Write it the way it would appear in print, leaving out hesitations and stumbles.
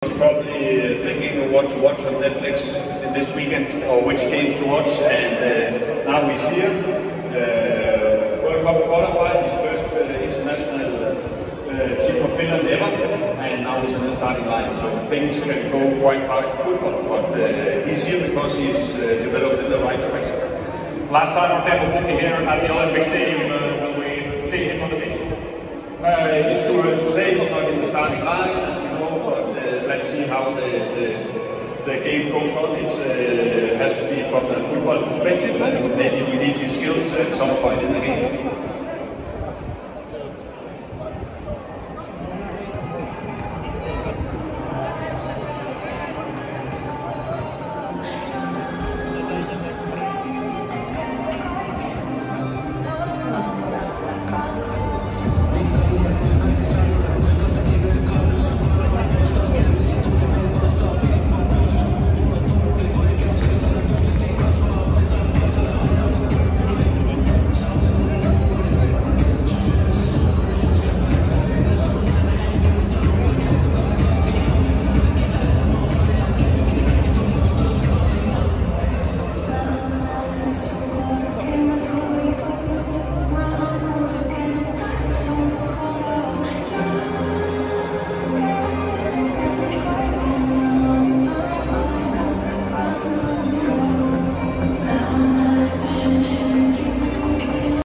Probably thinking of what to watch on Netflix in this weekend or which games to watch, and now he's here. World Cup qualifier, his first international team from Finland ever, and now he's in the starting line. So things can go quite fast in football, but he's here because he's developed in the right direction. Last time on Pepperwalker here at the Olympic Stadium, will we see him on the pitch? It's too early to say. He's not in the starting line, as you know, but let's see how the game goes on. It has to be from a football perspective, and maybe we need his skills at some point in the game.